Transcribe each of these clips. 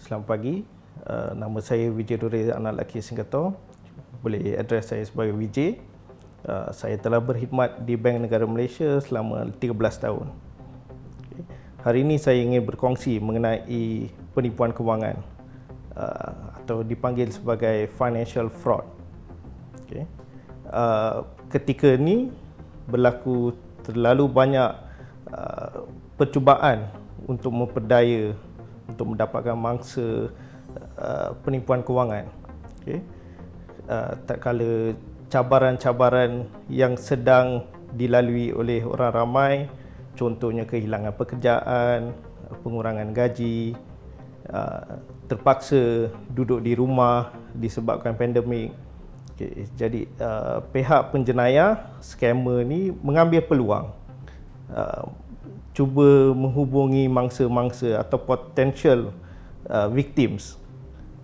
Selamat pagi, nama saya Vijay Dore, anak lelaki Singkato. Boleh address saya sebagai Vijay. Saya telah berkhidmat di Bank Negara Malaysia selama 13 tahun. Hari ini saya ingin berkongsi mengenai penipuan kewangan atau dipanggil sebagai financial fraud. Ketika ini berlaku terlalu banyak percubaan untuk memperdaya untuk mendapatkan mangsa penipuan kewangan. Tak kala cabaran-cabaran yang sedang dilalui oleh orang ramai, contohnya kehilangan pekerjaan, pengurangan gaji, terpaksa duduk di rumah disebabkan pandemik. Jadi pihak penjenayah, scammer ni mengambil peluang, cuba menghubungi mangsa-mangsa atau potential victims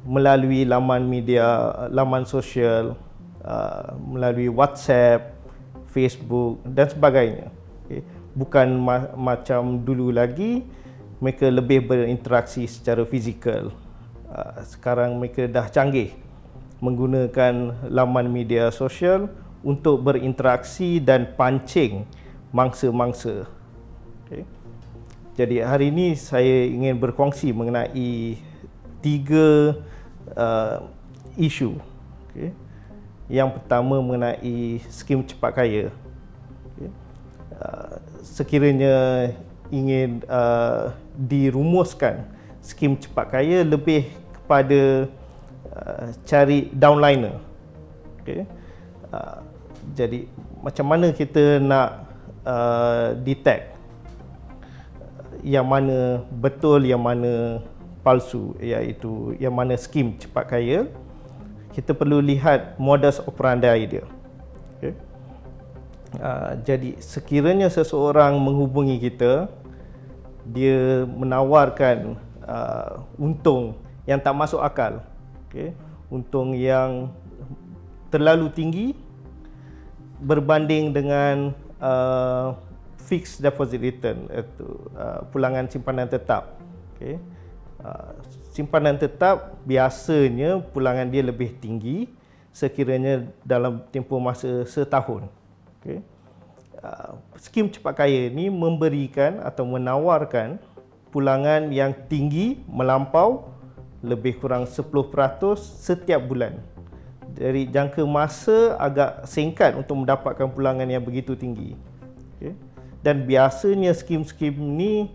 melalui laman media, laman sosial, melalui WhatsApp, Facebook dan sebagainya. Bukan macam dulu lagi mereka lebih berinteraksi secara fizikal. Sekarang mereka dah canggih menggunakan laman media sosial untuk berinteraksi dan pancing mangsa-mangsa. Jadi hari ini saya ingin berkongsi mengenai 3 isu. Yang pertama mengenai skim cepat kaya. Sekiranya ingin dirumuskan skim cepat kaya, lebih kepada cari downliner. Jadi macam mana kita nak detect yang mana betul, yang mana palsu, iaitu yang mana skim cepat kaya. Kita perlu lihat modus operandi dia. Jadi sekiranya seseorang menghubungi kita, dia menawarkan untung yang tak masuk akal, untung yang terlalu tinggi berbanding dengan fixed deposit return, iaitu pulangan simpanan tetap. Simpanan tetap biasanya pulangan dia lebih tinggi sekiranya dalam tempoh masa setahun. Skim cepat kaya ni memberikan atau menawarkan pulangan yang tinggi melampau lebih kurang 10% setiap bulan. Dari jangka masa agak singkat untuk mendapatkan pulangan yang begitu tinggi. Dan biasanya skim-skim ni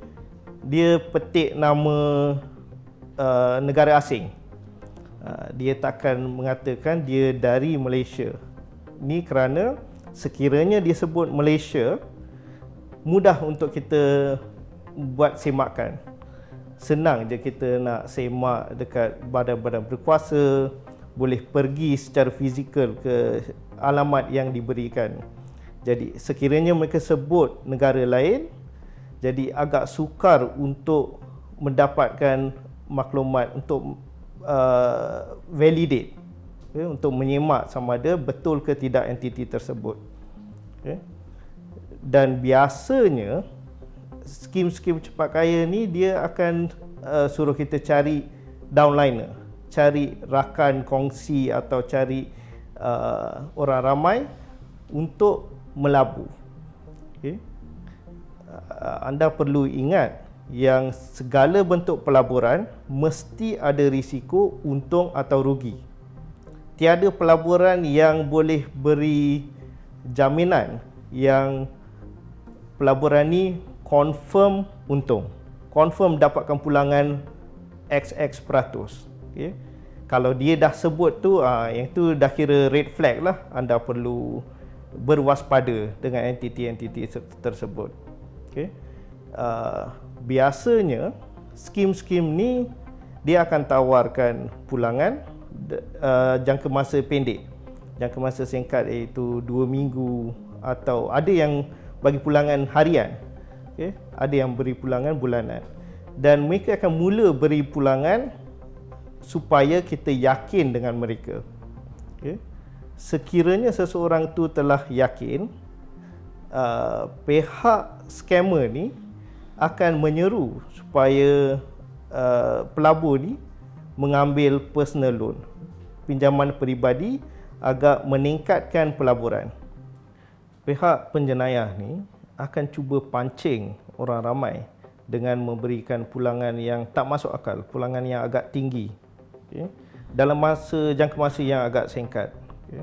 dia petik nama negara asing. Dia takkan mengatakan dia dari Malaysia. Ni kerana sekiranya dia sebut Malaysia, mudah untuk kita buat semakan. Senang je kita nak semak dekat badan-badan berkuasa, boleh pergi secara fizikal ke alamat yang diberikan. Jadi sekiranya mereka sebut negara lain, jadi agak sukar untuk mendapatkan maklumat, untuk validate, untuk menyemak sama ada betul ke tidak entiti tersebut. Dan biasanya skim-skim cepat kaya ni dia akan suruh kita cari downliner, cari rakan kongsi atau cari orang ramai untuk melabur. Anda perlu ingat yang segala bentuk pelaburan mesti ada risiko untung atau rugi. Tiada pelaburan yang boleh beri jaminan yang pelaburan ni confirm untung, confirm dapatkan pulangan XX%. Kalau dia dah sebut tu, yang tu dah kira red flag lah. Anda perlu berwaspada dengan entiti-entiti tersebut. Biasanya skim-skim ni dia akan tawarkan pulangan jangka masa pendek, jangka masa singkat iaitu 2 minggu, atau ada yang bagi pulangan harian, okay? Ada yang beri pulangan bulanan, dan mereka akan mula beri pulangan supaya kita yakin dengan mereka, okay? Sekiranya seseorang tu telah yakin, pihak scammer ni akan menyeru supaya pelabur ni mengambil personal loan, pinjaman peribadi, agar meningkatkan pelaburan. Pihak penjenayah ni akan cuba pancing orang ramai dengan memberikan pulangan yang tak masuk akal, pulangan yang agak tinggi, okay, dalam jangka masa yang agak singkat, okay.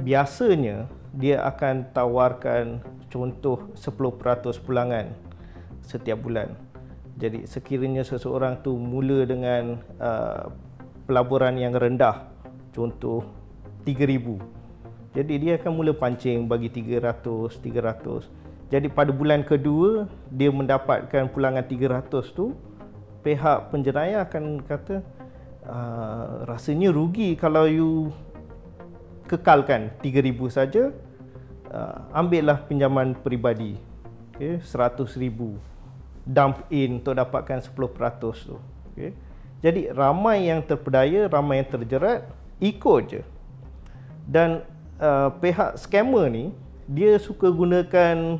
Biasanya dia akan tawarkan contoh 10% pulangan setiap bulan. Jadi sekiranya seseorang tu mula dengan pelaburan yang rendah, contoh 3,000, jadi dia akan mula pancing bagi 300. Jadi pada bulan kedua dia mendapatkan pulangan 300 tu, pihak penjenayah akan kata, rasanya rugi kalau you kekalkan 3,000 saja, ambillah pinjaman peribadi, okay, 100,000, dump in untuk dapatkan 10% tu, okay. Jadi ramai yang terpedaya, ramai yang terjerat, ikut je. Dan pihak scammer ni dia suka gunakan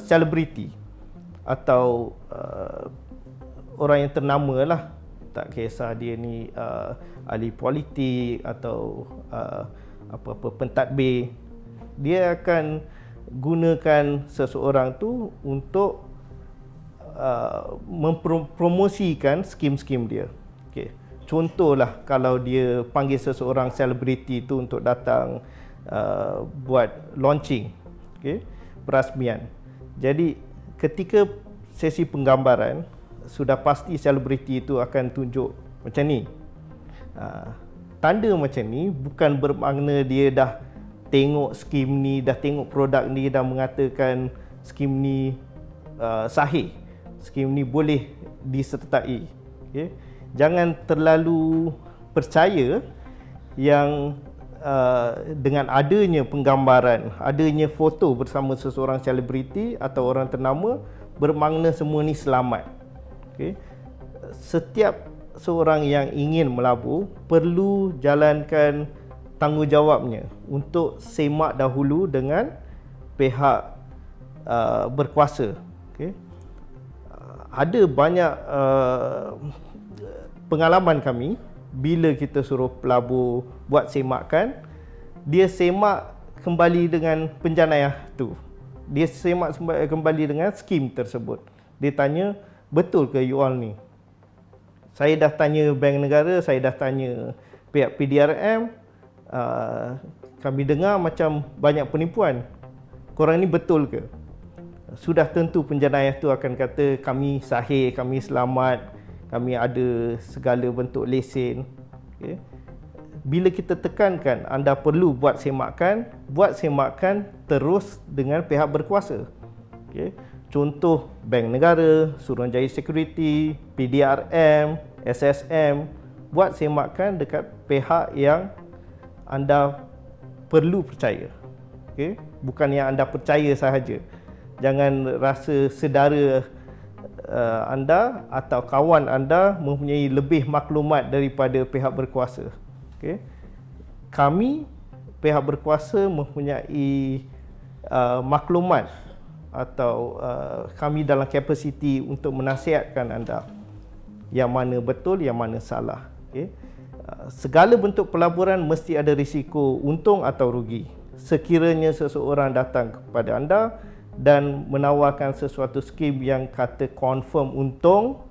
selebriti atau orang yang ternama lah, tak kisah dia ni ahli politik atau apa-apa pentadbir. Dia akan gunakan seseorang tu untuk mempromosikan skim-skim dia, okay. Contohlah kalau dia panggil seseorang selebriti tu untuk datang buat launching, okay, perasmian. Jadi ketika sesi penggambaran, sudah pasti selebriti itu akan tunjuk macam ni. Tanda macam ni bukan bermakna dia dah tengok skim ni, dah tengok produk ni dan mengatakan skim ni sahih, skim ni boleh disertai, okay. Jangan terlalu percaya yang dengan adanya penggambaran, adanya foto bersama seseorang selebriti atau orang ternama bermakna semua ni selamat, okay. Setiap seorang yang ingin melabur perlu jalankan tanggungjawabnya untuk semak dahulu dengan pihak berkuasa, okay. Ada banyak pengalaman kami bila kita suruh pelabur buat semakan, dia semak kembali dengan penjenayah tu, dia semak kembali dengan skim tersebut. Dia tanya, betul ke you all ni? Saya dah tanya Bank Negara, saya dah tanya pihak PDRM, kami dengar macam banyak penipuan. Korang ni betul ke? Sudah tentu penjenayah tu akan kata, kami sahih, kami selamat, kami ada segala bentuk lesen, okay. Bila kita tekankan anda perlu buat semakan terus dengan pihak berkuasa, okay. Contoh Bank Negara, Suruhanjaya Security, PDRM, SSM, buat semakan dekat pihak yang anda perlu percaya, okay. Bukan yang anda percaya sahaja. Jangan rasa sedara anda atau kawan anda mempunyai lebih maklumat daripada pihak berkuasa, okay. Kami pihak berkuasa mempunyai maklumat atau kami dalam kapasiti untuk menasihatkan anda yang mana betul, yang mana salah, okay. Segala bentuk pelaburan mesti ada risiko untung atau rugi. Sekiranya seseorang datang kepada anda dan menawarkan sesuatu skim yang kata confirm untung,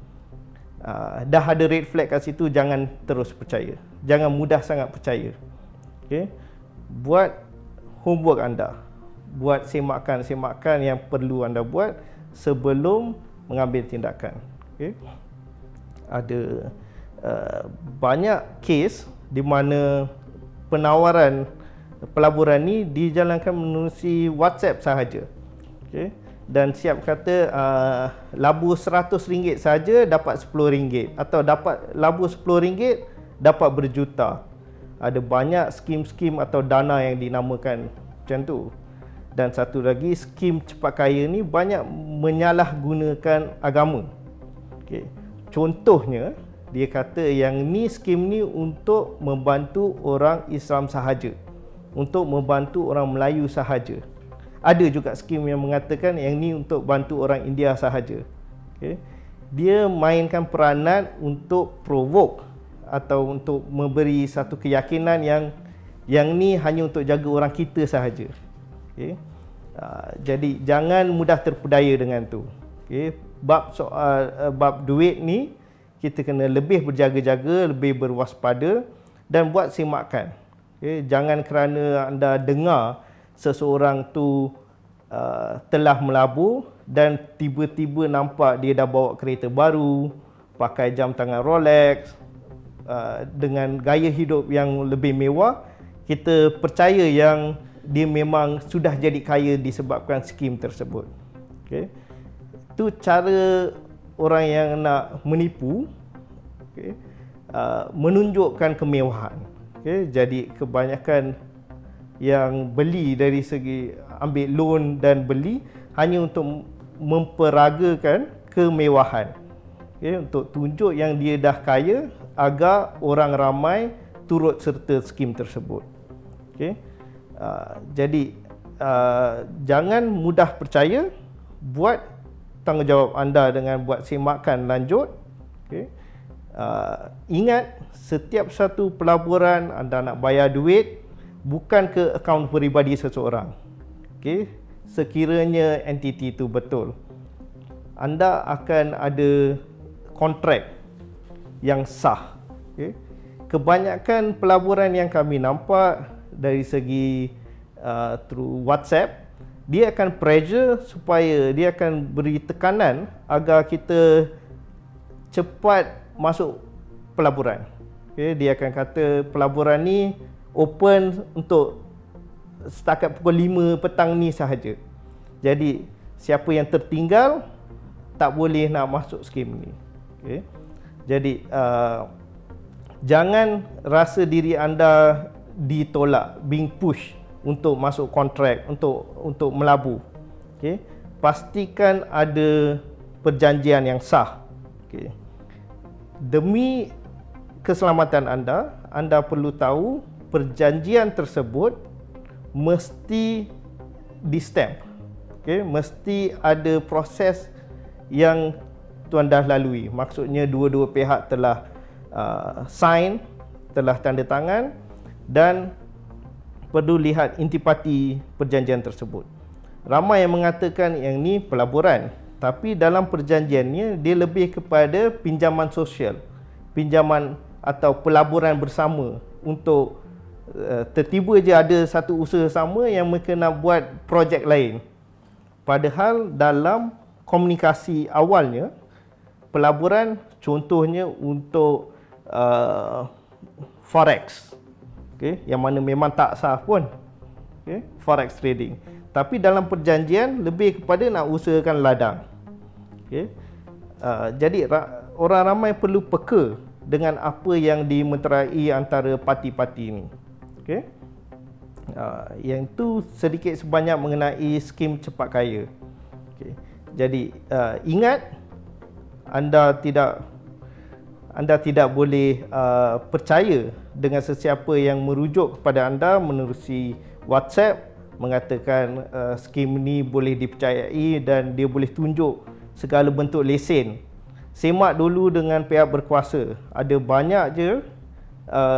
dah ada red flag kat situ, jangan terus percaya. Jangan mudah sangat percaya, okay. Buat homework anda, buat semakan yang perlu anda buat sebelum mengambil tindakan, okay. Ada banyak kes di mana penawaran pelaburan ni dijalankan menerusi WhatsApp sahaja, okay. dan siap kata labur RM100 saja dapat RM10 atau dapat labur RM10 dapat berjuta. Ada banyak skim-skim atau dana yang dinamakan macam tu. Dan satu lagi, skim cepat kaya ni banyak menyalahgunakan agama. Okay. Contohnya, dia kata yang ni skim ni untuk membantu orang Islam sahaja, untuk membantu orang Melayu sahaja. Ada juga skim yang mengatakan yang ni untuk bantu orang India sahaja. Okay. Dia mainkan peranan untuk provoke atau untuk memberi satu keyakinan yang ni hanya untuk jaga orang kita sahaja. Okay. Jadi jangan mudah terpedaya dengan tu. Okay. Bab duit ni kita kena lebih berjaga-jaga, lebih berwaspada dan buat semakan. Okay. Jangan kerana anda dengar seseorang tu telah melabur dan tiba-tiba nampak dia dah bawa kereta baru, pakai jam tangan Rolex, dengan gaya hidup yang lebih mewah, kita percaya yang dia memang sudah jadi kaya disebabkan skim tersebut. Okay. Itu cara orang yang nak menipu, okay, menunjukkan kemewahan. Okay. Jadi kebanyakan yang beli dari segi ambil loan dan beli hanya untuk memperagakan kemewahan. Okay. Untuk tunjuk yang dia dah kaya agar orang ramai turut serta skim tersebut. Okay. Jadi jangan mudah percaya, buat tanggungjawab anda dengan buat semakan lanjut. Okay. Ingat, setiap satu pelaburan anda nak bayar duit bukan ke akaun peribadi seseorang. Okay. Sekiranya entiti itu betul, anda akan ada kontrak yang sah. Okay. Kebanyakan pelaburan yang kami nampak dari segi through WhatsApp, dia akan pressure supaya dia akan beri tekanan agar kita cepat masuk pelaburan. Okay. Dia akan kata pelaburan ni open untuk setakat pukul 5 petang ni sahaja. Jadi siapa yang tertinggal tak boleh nak masuk skim ni. Okay. Jadi jangan rasa diri anda ditolak, being push untuk masuk kontrak, untuk melabur. Okay. Pastikan ada perjanjian yang sah. Okay. Demi keselamatan anda perlu tahu perjanjian tersebut mesti di-stamp. Okay. Mesti ada proses yang tuan dah lalui. Maksudnya dua-dua pihak telah sign, telah tanda tangan, dan perlu lihat intipati perjanjian tersebut. Ramai yang mengatakan yang ni pelaburan, tapi dalam perjanjiannya dia lebih kepada pinjaman sosial, pinjaman atau pelaburan bersama untuk tertiba je ada satu usaha sama yang mereka nak buat projek lain. Padahal dalam komunikasi awalnya, pelaburan contohnya untuk forex, okay, yang mana memang tak sah pun, okay, forex trading. Tapi dalam perjanjian lebih kepada nak usahakan ladang. Okay. Jadi orang ramai perlu peka dengan apa yang dimeterai antara parti-parti ini. Okay. Yang tu sedikit sebanyak mengenai skim cepat kaya. Okay. Jadi ingat, anda tidak boleh percaya dengan sesiapa yang merujuk kepada anda menerusi WhatsApp mengatakan skim ni boleh dipercayai dan dia boleh tunjuk segala bentuk lesen. Semak dulu dengan pihak berkuasa. Ada banyak je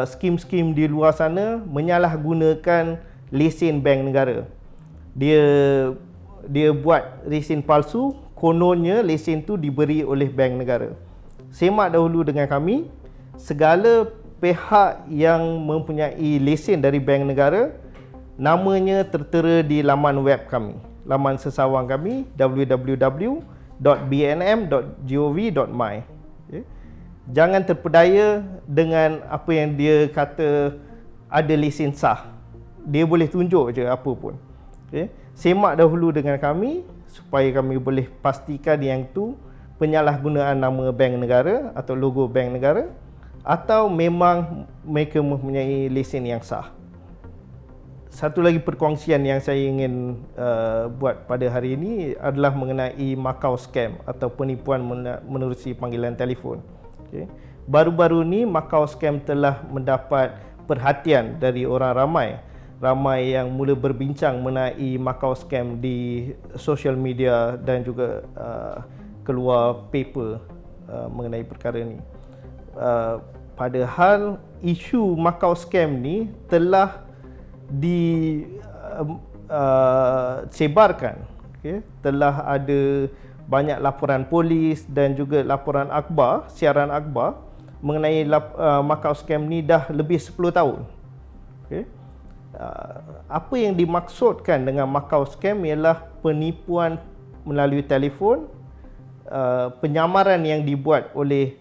skim-skim di luar sana menyalahgunakan lesen bank negara. Dia buat lesen palsu, kononnya lesen tu diberi oleh bank negara. Semak dahulu dengan kami. Segala pihak yang mempunyai lesen dari bank negara, namanya tertera di laman web kami, laman sesawang kami, www.bnm.gov.my. Okay. Jangan terpedaya dengan apa yang dia kata ada lesen sah. Dia boleh tunjuk je apa pun. Okay. Semak dahulu dengan kami, supaya kami boleh pastikan yang tu penyalahgunaan nama bank negara atau logo bank negara atau memang mereka mempunyai lesen yang sah. Satu lagi perkongsian yang saya ingin buat pada hari ini adalah mengenai Macau Scam atau penipuan menerusi panggilan telefon. Okay. Baru-baru ni Macau Scam telah mendapat perhatian dari orang ramai. Ramai yang mula berbincang mengenai Macau Scam di social media dan juga keluar paper mengenai perkara ni. Padahal isu Macau Scam ni telah disebarkan, okay? Telah ada banyak laporan polis dan juga laporan akhbar, siaran akhbar mengenai Macau Scam ni dah lebih 10 tahun. Okay? Apa yang dimaksudkan dengan Macau Scam ialah penipuan melalui telefon, penyamaran yang dibuat oleh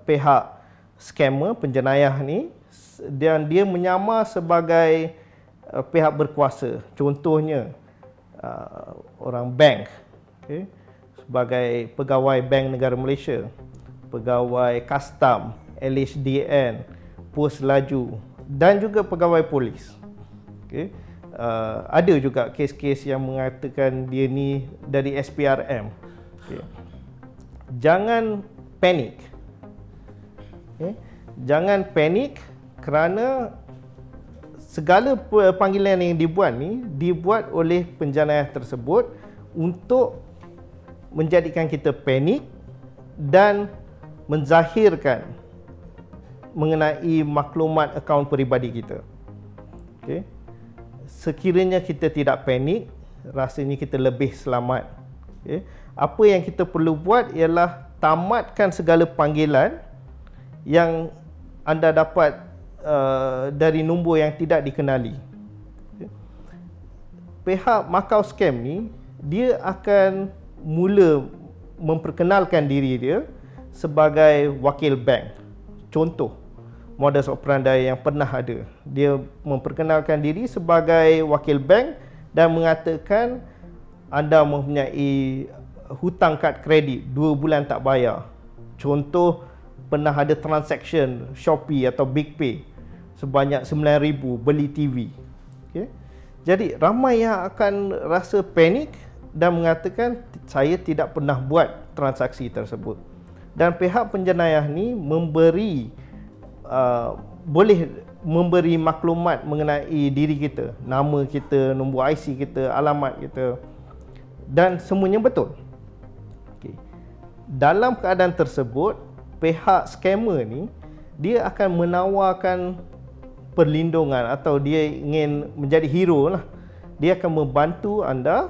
pihak scammer, penjenayah ni, dan dia menyamar sebagai pihak berkuasa. Contohnya orang bank, okay? Sebagai pegawai Bank Negara Malaysia, pegawai custom, LHDN, pos laju dan juga pegawai polis. Okay? Ada juga kes-kes yang mengatakan dia ni dari SPRM. Okay. Jangan panik. Okay. Jangan panik kerana segala panggilan yang dibuat ni dibuat oleh penjenayah tersebut untuk menjadikan kita panik dan menzahirkan mengenai maklumat akaun peribadi kita. Okay. Sekiranya kita tidak panik, rasanya kita lebih selamat. Okay. Apa yang kita perlu buat ialah tamatkan segala panggilan yang anda dapat dari nombor yang tidak dikenali. Okay. Pihak Macau Scam ni, dia akan mula memperkenalkan diri dia sebagai wakil bank. Contoh modus operandi yang pernah ada, dia memperkenalkan diri sebagai wakil bank dan mengatakan anda mempunyai hutang kad kredit 2 bulan tak bayar. Contoh, pernah ada transaction Shopee atau BigPay sebanyak 9,000 beli TV. Okay. Jadi ramai yang akan rasa panik dan mengatakan saya tidak pernah buat transaksi tersebut. Dan pihak penjenayah ni boleh memberi maklumat mengenai diri kita, nama kita, nombor IC kita, alamat kita, dan semuanya betul. Okay. Dalam keadaan tersebut, pihak scammer ni dia akan menawarkan perlindungan atau dia ingin menjadi hero lah. Dia akan membantu anda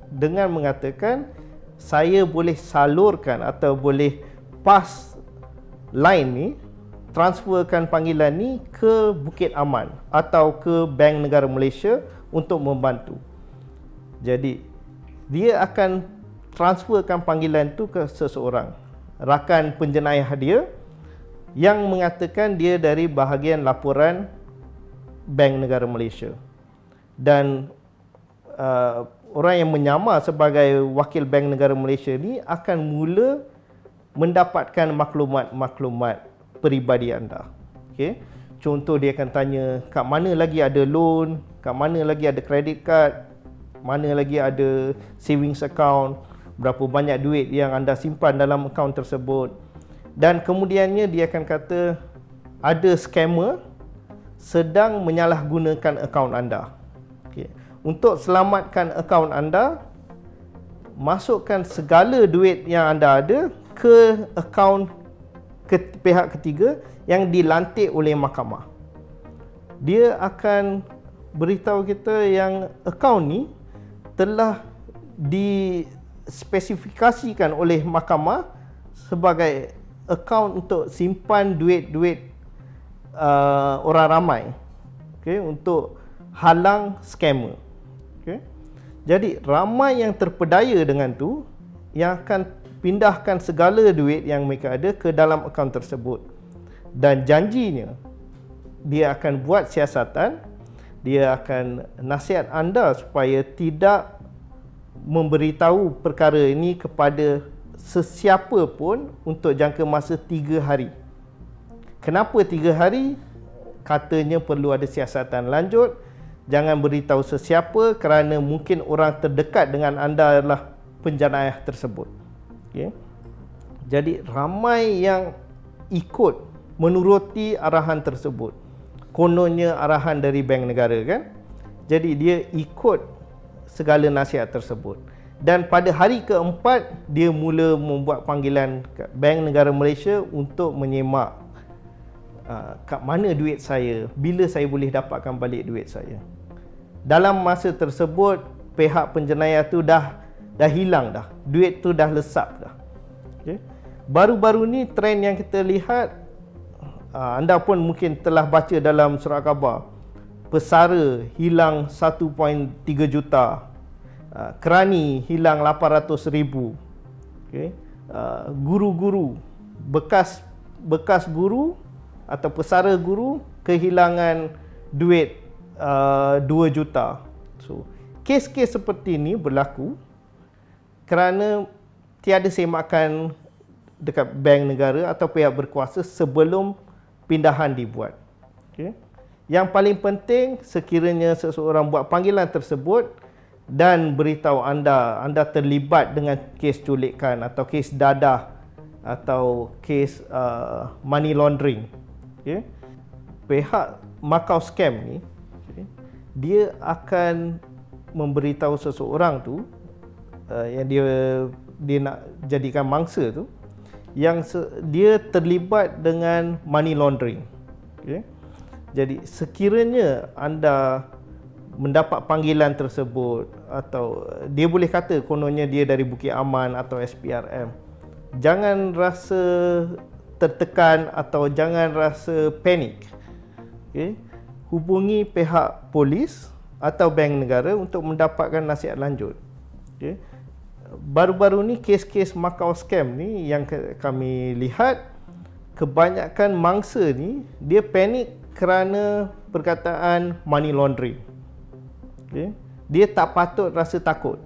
dengan mengatakan saya boleh salurkan atau boleh pass line ni, transferkan panggilan ni ke Bukit Aman atau ke Bank Negara Malaysia untuk membantu. Jadi dia akan transferkan panggilan tu ke seseorang, rakan penjenayah dia yang mengatakan dia dari bahagian laporan Bank Negara Malaysia. Dan orang yang menyamar sebagai wakil Bank Negara Malaysia ni akan mula mendapatkan maklumat-maklumat peribadi anda. Okay. Contoh, dia akan tanya kat mana lagi ada loan, kat mana lagi ada credit card, mana lagi ada savings account, berapa banyak duit yang anda simpan dalam akaun tersebut. Dan kemudiannya dia akan kata ada scammer sedang menyalahgunakan akaun anda. Okay. Untuk selamatkan akaun anda, masukkan segala duit yang anda ada ke akaun pihak ketiga yang dilantik oleh mahkamah. Dia akan beritahu kita yang akaun ni telah dispesifikasikan oleh mahkamah sebagai akaun untuk simpan duit-duit orang ramai, okay, untuk halang scammer. Okay. Jadi ramai yang terpedaya dengan tu yang akan pindahkan segala duit yang mereka ada ke dalam akaun tersebut. Dan janjinya dia akan buat siasatan, dia akan nasihat anda supaya tidak memberitahu perkara ini kepada sesiapa pun untuk jangka masa 3 hari. Kenapa 3 hari? Katanya perlu ada siasatan lanjut. Jangan beritahu sesiapa kerana mungkin orang terdekat dengan anda adalah penjenayah tersebut. Okay. Jadi ramai yang ikut menuruti arahan tersebut. Kononnya arahan dari bank negara kan. Jadi dia ikut segala nasihat tersebut. Dan pada hari keempat dia mula membuat panggilan ke Bank Negara Malaysia untuk menyemak kat mana duit saya, bila saya boleh dapatkan balik duit saya. Dalam masa tersebut pihak penjenayah tu dah hilang dah. Duit tu dah lesap dah. Okay. Baru-baru ni trend yang kita lihat, anda pun mungkin telah baca dalam surat khabar, pesara hilang 1.3 juta, kerani hilang 800,000. Okay. Guru-guru, bekas guru atau pesara guru kehilangan duit 2 juta. So, kes-kes seperti ini berlaku kerana tiada semakan dekat bank negara atau pihak berkuasa sebelum pindahan dibuat. Okay. Yang paling penting, sekiranya seseorang buat panggilan tersebut dan beritahu anda terlibat dengan kes culikan atau kes dadah atau kes money laundering. Okay. Pihak Macau Scam ni, okay, dia akan memberitahu seseorang tu yang dia nak jadikan mangsa tu, yang dia terlibat dengan money laundering. Okay. Jadi sekiranya anda mendapat panggilan tersebut atau dia boleh kata kononnya dia dari Bukit Aman atau SPRM, jangan rasa tertekan atau jangan rasa panik. Okay. Hubungi pihak polis atau bank negara untuk mendapatkan nasihat lanjut. Okay. Baru-baru ni kes-kes Macau Scam ni yang kami lihat, kebanyakan mangsa ni dia panik kerana perkataan money laundering. Okay. Dia tak patut rasa takut.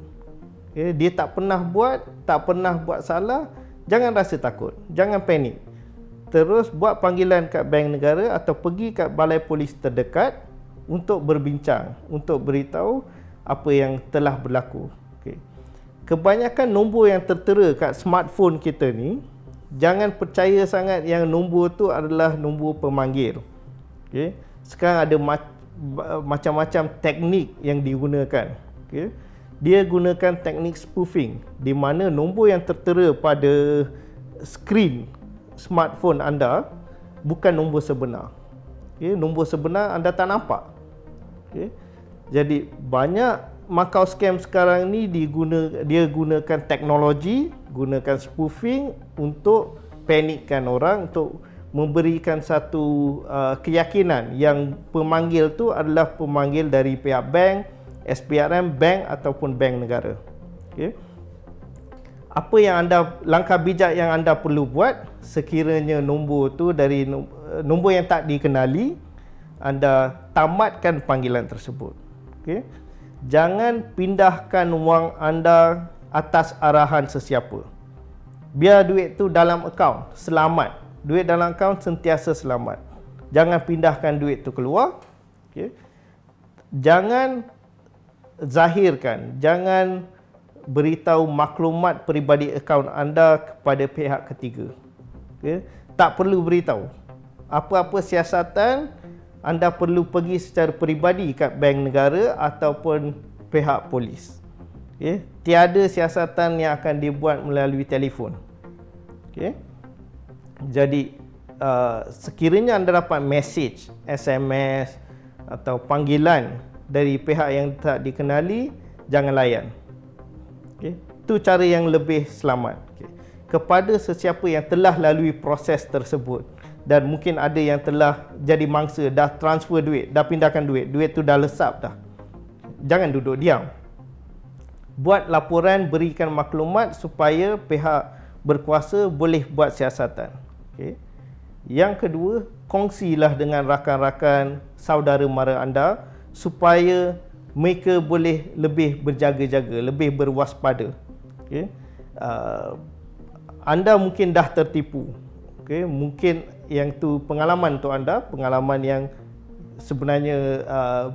Okay. Dia tak pernah buat salah. Jangan rasa takut, jangan panik. Terus buat panggilan kat bank negara atau pergi kat balai polis terdekat untuk berbincang, untuk beritahu apa yang telah berlaku. Okay. Kebanyakan nombor yang tertera kat smartphone kita ni, jangan percaya sangat yang nombor tu adalah nombor pemanggil. Okay. Sekarang ada macam-macam teknik yang digunakan. Okay. Dia gunakan teknik spoofing, di mana nombor yang tertera pada skrin smartphone anda bukan nombor sebenar. Okay. Nombor sebenar anda tak nampak. Okay. Jadi banyak Macau Scam sekarang ni dia gunakan teknologi, gunakan spoofing untuk panikkan orang, untuk memberikan satu keyakinan yang pemanggil tu adalah pemanggil dari pihak bank, SPRM, bank ataupun bank negara. Okay. Apa yang langkah bijak yang anda perlu buat sekiranya nombor tu dari nombor yang tak dikenali, anda tamatkan panggilan tersebut. Okay. Jangan pindahkan wang anda atas arahan sesiapa. Biar duit tu dalam akaun, selamat. Duit dalam akaun sentiasa selamat. Jangan pindahkan duit tu keluar. Okay. Jangan zahirkan, jangan beritahu maklumat peribadi akaun anda kepada pihak ketiga. Okay. Tak perlu beritahu. Apa-apa siasatan, anda perlu pergi secara peribadi kat bank negara ataupun pihak polis. Okay. Tiada siasatan yang akan dibuat melalui telefon. Okay. Jadi sekiranya anda dapat mesej, SMS atau panggilan dari pihak yang tak dikenali, jangan layan. Okay. Itu cara yang lebih selamat. Okay. Kepada sesiapa yang telah lalui proses tersebut, dan mungkin ada yang telah jadi mangsa, dah transfer duit, dah pindahkan duit tu dah lesap dah. Jangan duduk diam. Buat laporan, berikan maklumat supaya pihak berkuasa boleh buat siasatan. Okay. Yang kedua, kongsilah dengan rakan-rakan, saudara mara anda supaya mereka boleh lebih berjaga-jaga, lebih berwaspada. Okay. Anda mungkin dah tertipu. Okay. Mungkin yang tu pengalaman untuk anda, pengalaman yang sebenarnya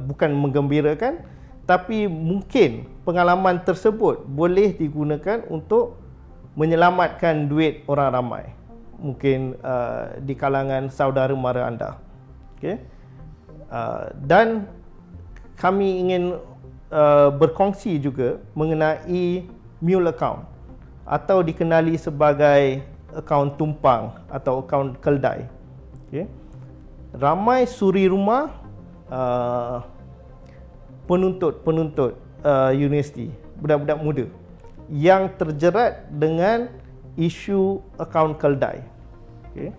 bukan menggembirakan, tapi mungkin pengalaman tersebut boleh digunakan untuk menyelamatkan duit orang ramai. Mungkin di kalangan saudara mara anda. Okay. Dan kami ingin berkongsi juga mengenai mule account atau dikenali sebagai akaun tumpang atau akaun keldai. Okay. Ramai suri rumah penuntut universiti, budak-budak muda yang terjerat dengan isu akaun keldai. Okay.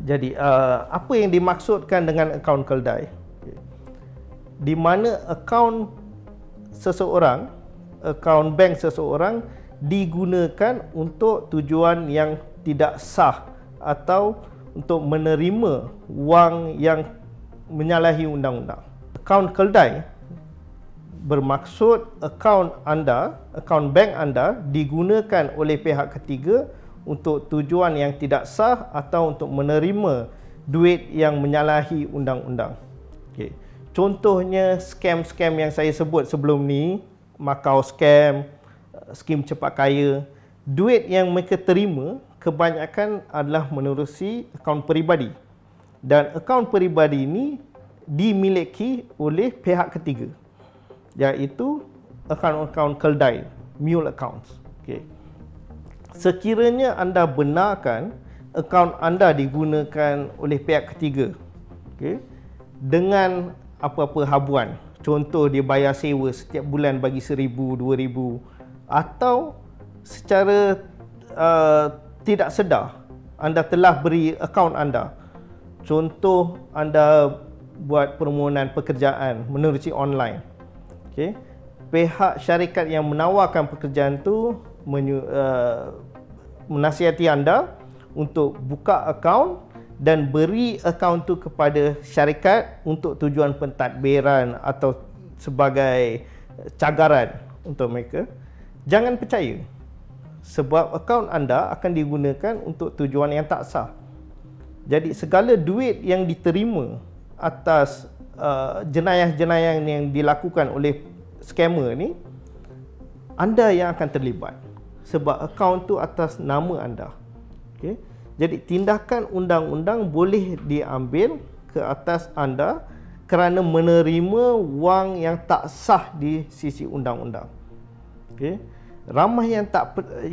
Jadi apa yang dimaksudkan dengan akaun keldai? Okay. Di mana akaun seseorang, akaun bank seseorang digunakan untuk tujuan yang tidak sah atau untuk menerima wang yang menyalahi undang-undang. Akaun keldai bermaksud akaun anda, akaun bank anda digunakan oleh pihak ketiga untuk tujuan yang tidak sah atau untuk menerima duit yang menyalahi undang-undang. Okay. Contohnya scam-scam yang saya sebut sebelum ni, Macau scam, skim cepat kaya, duit yang mereka terima kebanyakan adalah menerusi akaun peribadi. Dan akaun peribadi ini dimiliki oleh pihak ketiga, iaitu akaun-akaun keldai, mule accounts. Okay. Sekiranya anda benarkan akaun anda digunakan oleh pihak ketiga, okay, dengan apa-apa habuan, contoh dia bayar sewa setiap bulan bagi 1,000, 2,000, atau secara tidak sedar anda telah beri akaun anda, contoh anda buat permohonan pekerjaan menerusi online. Okay. Pihak syarikat yang menawarkan pekerjaan tu menasihati anda untuk buka akaun dan beri akaun tu kepada syarikat untuk tujuan pentadbiran atau sebagai cagaran untuk mereka. Jangan percaya, sebab akaun anda akan digunakan untuk tujuan yang tak sah. Jadi segala duit yang diterima atas jenayah-jenayah yang dilakukan oleh scammer ni, anda yang akan terlibat sebab akaun tu atas nama anda. Okay. Jadi tindakan undang-undang boleh diambil ke atas anda kerana menerima wang yang tak sah di sisi undang-undang. Okay. Ramai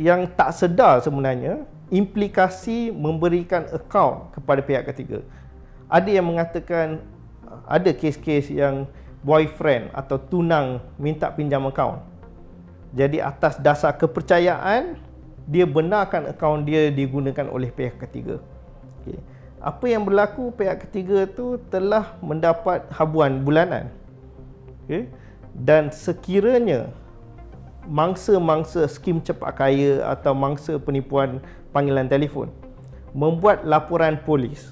yang tak sedar sebenarnya implikasi memberikan akaun kepada pihak ketiga. Ada yang mengatakan ada kes-kes yang boyfriend atau tunang minta pinjam akaun. Jadi atas dasar kepercayaan, dia benarkan akaun dia digunakan oleh pihak ketiga. Okay. Apa yang berlaku, pihak ketiga tu telah mendapat habuan bulanan. Okay. Dan sekiranya mangsa-mangsa skim cepat kaya atau mangsa penipuan panggilan telefon membuat laporan polis,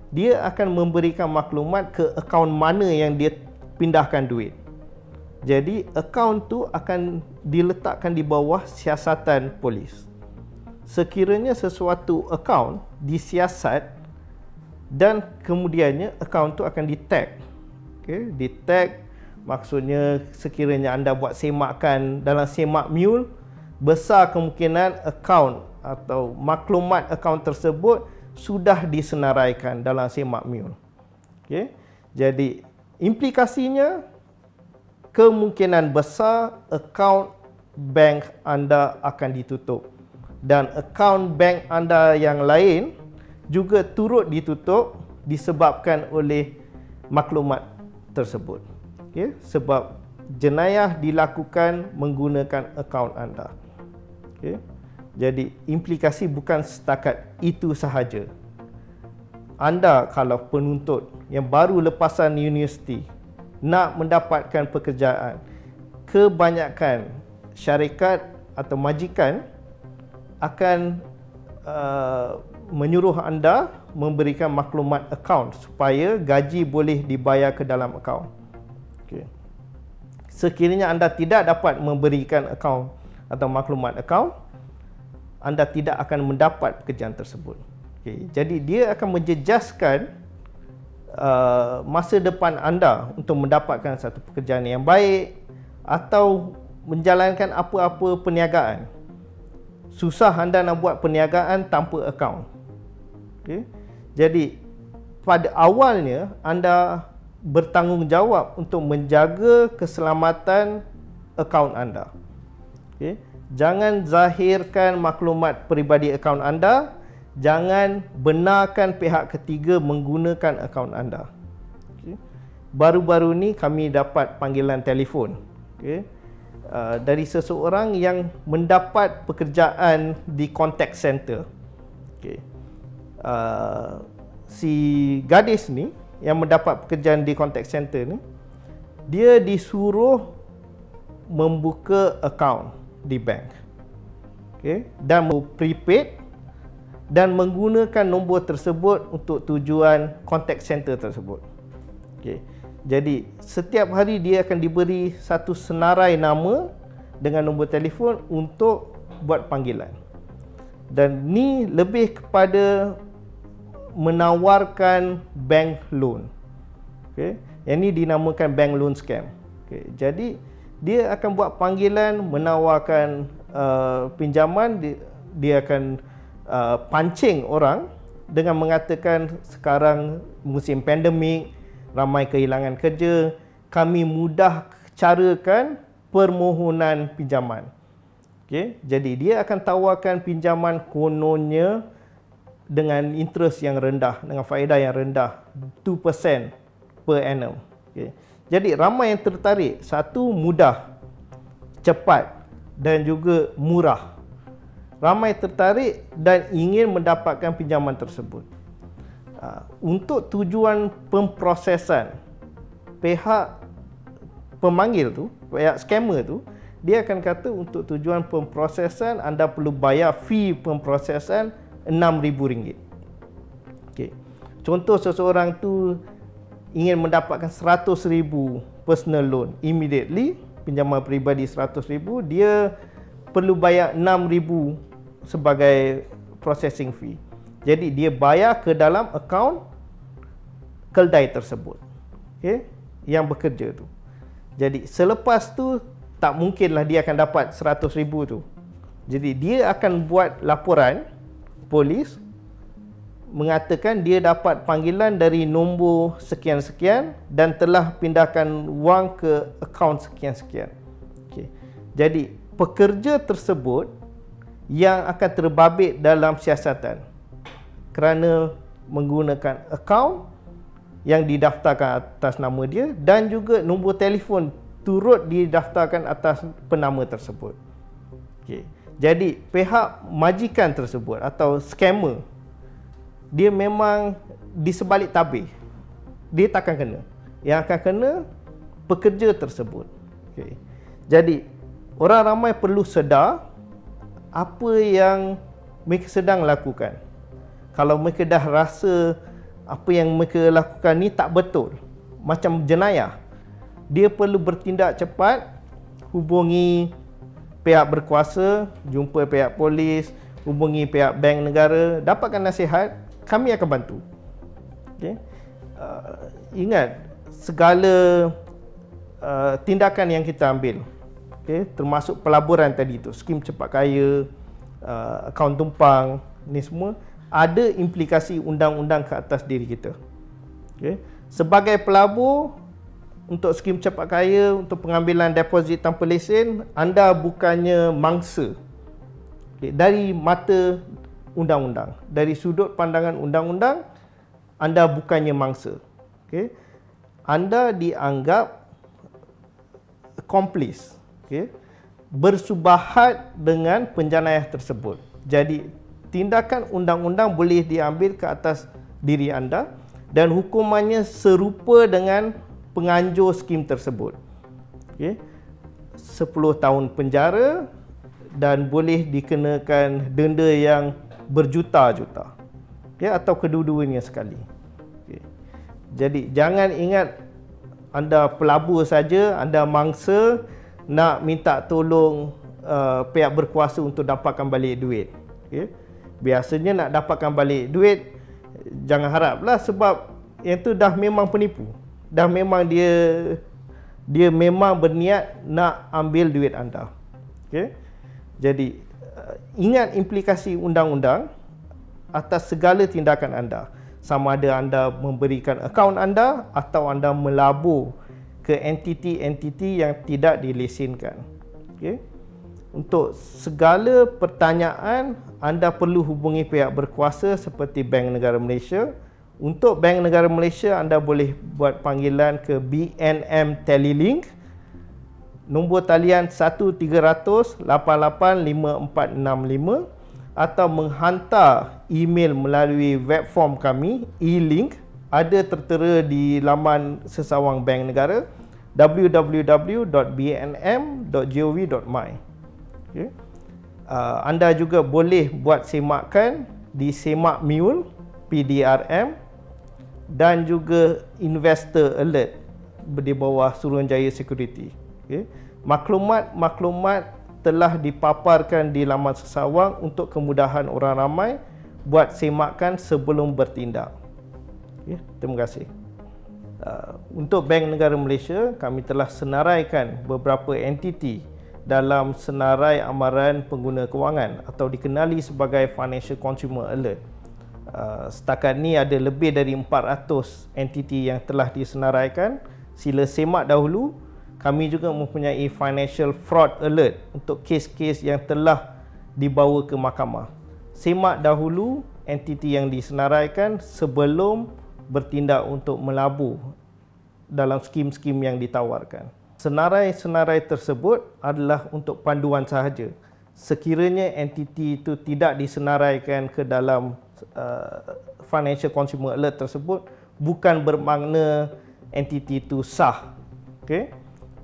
dia akan memberikan maklumat ke akaun mana yang dia pindahkan duit. Jadi akaun tu akan diletakkan di bawah siasatan polis. Sekiranya sesuatu akaun disiasat dan kemudiannya akaun tu akan di-tag. Okay, di-tag maksudnya sekiranya anda buat semakan dalam semak mule, besar kemungkinan akaun atau maklumat akaun tersebut sudah disenaraikan dalam semak mule. Okay, jadi implikasinya kemungkinan besar akaun bank anda akan ditutup dan akaun bank anda yang lain juga turut ditutup disebabkan oleh maklumat tersebut. Okay? Sebab jenayah dilakukan menggunakan akaun anda. Okay? Jadi implikasi bukan setakat itu sahaja. Anda kalau penuntut yang baru lepasan universiti nak mendapatkan pekerjaan, kebanyakan syarikat atau majikan akan menyuruh anda memberikan maklumat akaun supaya gaji boleh dibayar ke dalam akaun. Okay. sekiranya anda tidak dapat memberikan akaun atau maklumat akaun, anda tidak akan mendapat pekerjaan tersebut. Jadi dia akan menjejaskan masa depan anda untuk mendapatkan satu pekerjaan yang baik atau menjalankan apa-apa perniagaan. Susah anda nak buat perniagaan tanpa akaun. Jadi pada awalnya anda bertanggungjawab untuk menjaga keselamatan akaun anda. Jangan zahirkan maklumat peribadi akaun anda. Jangan benarkan pihak ketiga menggunakan akaun anda. Baru-baru ni kami dapat panggilan telefon dari seseorang yang mendapat pekerjaan di contact center. Si gadis ni yang mendapat pekerjaan di contact center ni, dia disuruh membuka akaun di bank, dan prepaid dan menggunakan nombor tersebut untuk tujuan contact center tersebut. Jadi setiap hari dia akan diberi satu senarai nama dengan nombor telefon untuk buat panggilan. Dan ni lebih kepada menawarkan bank loan. Yang ni dinamakan bank loan scam. Jadi dia akan buat panggilan menawarkan pinjaman. Dia akan pancing orang dengan mengatakan sekarang musim pandemik, ramai kehilangan kerja, kami mudah carakan permohonan pinjaman. Jadi dia akan tawarkan pinjaman kononnya dengan interest yang rendah, dengan faedah yang rendah, 2% per annum. Jadi ramai yang tertarik. Satu, mudah, cepat dan juga murah. Ramai tertarik dan ingin mendapatkan pinjaman tersebut. Untuk tujuan pemprosesan, pihak pemanggil tu, pihak scammer tu, dia akan kata untuk tujuan pemprosesan anda perlu bayar fee pemprosesan RM6,000. Contoh seseorang tu ingin mendapatkan RM100,000 personal loan immediately, pinjaman peribadi RM100,000, dia perlu bayar RM6,000 sebagai processing fee. Jadi dia bayar ke dalam akaun kedai tersebut, yang bekerja tu. Jadi selepas tu tak mungkinlah dia akan dapat RM100,000 tu. Jadi dia akan buat laporan polis mengatakan dia dapat panggilan dari nombor sekian-sekian dan telah pindahkan wang ke akaun sekian-sekian. Jadi pekerja tersebut yang akan terbabit dalam siasatan kerana menggunakan akaun yang didaftarkan atas nama dia dan juga nombor telefon turut didaftarkan atas penama tersebut. Jadi pihak majikan tersebut atau scammer, dia memang di sebalik tabir. Dia takkan kena. Yang akan kena pekerja tersebut. Jadi orang ramai perlu sedar apa yang mereka sedang lakukan. Kalau mereka dah rasa apa yang mereka lakukan ni tak betul, macam jenayah, dia perlu bertindak cepat, hubungi pihak berkuasa, jumpa pihak polis, hubungi pihak bank negara, dapatkan nasihat, kami akan bantu. Ingat, segala tindakan yang kita ambil, termasuk pelaburan tadi tu, skim cepat kaya, akaun tumpang, ni semua ada implikasi undang-undang ke atas diri kita. Sebagai pelabur, untuk skim cepat kaya, untuk pengambilan deposit tanpa lesen, anda bukannya mangsa. Dari mata undang-undang, dari sudut pandangan undang-undang, anda bukannya mangsa. Anda dianggap accomplice, bersubahat dengan penjenayah tersebut. Jadi tindakan undang-undang boleh diambil ke atas diri anda dan hukumannya serupa dengan penganjur skim tersebut. 10 tahun penjara dan boleh dikenakan denda yang berjuta-juta, atau kedua-duanya sekali. Jadi jangan ingat anda pelabur saja, anda mangsa nak minta tolong pihak berkuasa untuk dapatkan balik duit. Okay? Biasanya nak dapatkan balik duit, jangan haraplah, sebab yang tu dah memang penipu. Dah memang dia memang berniat nak ambil duit anda. Okay? Jadi ingat implikasi undang-undang atas segala tindakan anda. Sama ada anda memberikan akaun anda atau anda melabur ke entiti-entiti yang tidak dilesenkan. Okay? Untuk segala pertanyaan, anda perlu hubungi pihak berkuasa seperti Bank Negara Malaysia. Untuk Bank Negara Malaysia, anda boleh buat panggilan ke BNM Telelink. Nombor talian 1300 88 5465 atau menghantar email melalui web form kami, e-link, ada tertera di laman Sesawang Bank Negara, www.bnm.gov.my. Okay. Anda juga boleh buat semakan di Semak Mule, PDRM, dan juga Investor Alert di bawah Suruhanjaya Security. Okay. Maklumat-maklumat telah dipaparkan di laman Sesawang untuk kemudahan orang ramai buat semakan sebelum bertindak. Okay. Terima kasih. Untuk Bank Negara Malaysia, kami telah senaraikan beberapa entiti dalam senarai amaran pengguna kewangan atau dikenali sebagai Financial Consumer Alert. Setakat ni ada lebih dari 400 entiti yang telah disenaraikan. Sila semak dahulu. Kami juga mempunyai Financial Fraud Alert untuk kes-kes yang telah dibawa ke mahkamah. Semak dahulu entiti yang disenaraikan sebelum bertindak untuk melabur dalam skim-skim yang ditawarkan. Senarai-senarai tersebut adalah untuk panduan sahaja. Sekiranya entiti itu tidak disenaraikan ke dalam Financial Consumer Alert tersebut, bukan bermakna entiti itu sah. Okay?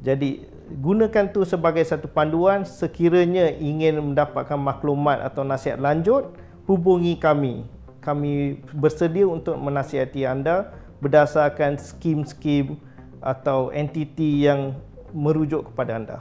Jadi gunakan tu sebagai satu panduan. Sekiranya ingin mendapatkan maklumat atau nasihat lanjut, hubungi kami. Kami bersedia untuk menasihati anda berdasarkan skim-skim atau entiti yang merujuk kepada anda.